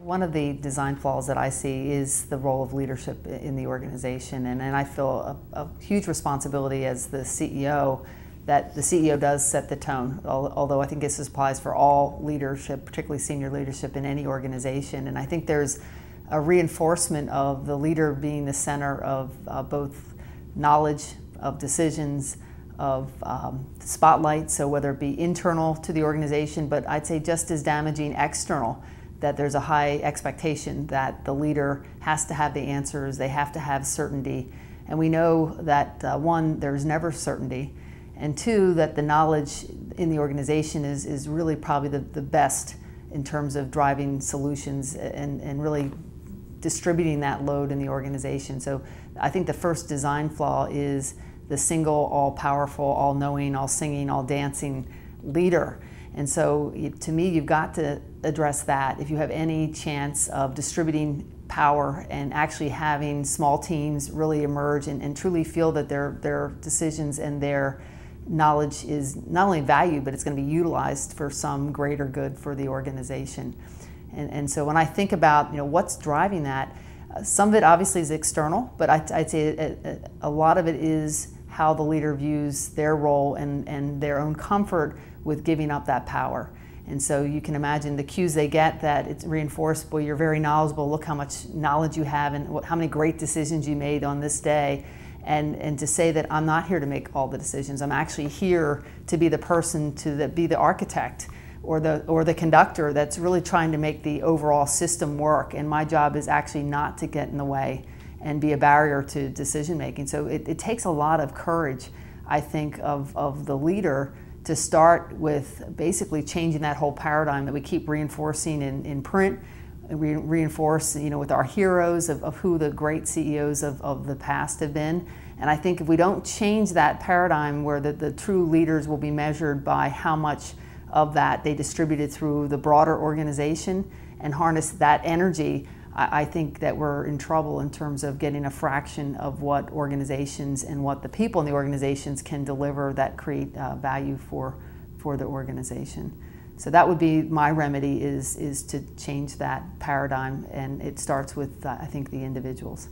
One of the design flaws that I see is the role of leadership in the organization, and I feel a huge responsibility as the CEO that the CEO does set the tone, although I think this applies for all leadership, particularly senior leadership in any organization. And I think there's a reinforcement of the leader being the center of both knowledge, of decisions, of spotlight, so whether it be internal to the organization, but I'd say just as damaging external, that there's a high expectation that the leader has to have the answers, they have to have certainty. And we know that one, there's never certainty, and two, that the knowledge in the organization is really probably the best in terms of driving solutions and really distributing that load in the organization. So I think the first design flaw is the single, all-powerful, all-knowing, all-singing, all-dancing leader. And so to me, you've got to address that if you have any chance of distributing power and actually having small teams really emerge and truly feel that their decisions and their knowledge is not only valued, but it's going to be utilized for some greater good for the organization. And so when I think about what's driving that, some of it obviously is external, but I'd say a lot of it is how the leader views their role and their own comfort with giving up that power. And so you can imagine the cues they get that it's reinforced, boy, you're very knowledgeable, look how much knowledge you have and how many great decisions you made on this day. And to say that I'm not here to make all the decisions, I'm actually here to be the person to be the architect or the conductor that's really trying to make the overall system work, and my job is actually not to get in the way and be a barrier to decision making. So it takes a lot of courage, I think, of the leader to start with basically changing that whole paradigm that we keep reinforcing in print, reinforce with our heroes of who the great CEOs of the past have been. And I think if we don't change that paradigm where the true leaders will be measured by how much of that they distributed through the broader organization and harness that energy, I think that we're in trouble in terms of getting a fraction of what organizations and what the people in the organizations can deliver that create value for the organization. So that would be my remedy is to change that paradigm, and it starts with I think the individuals.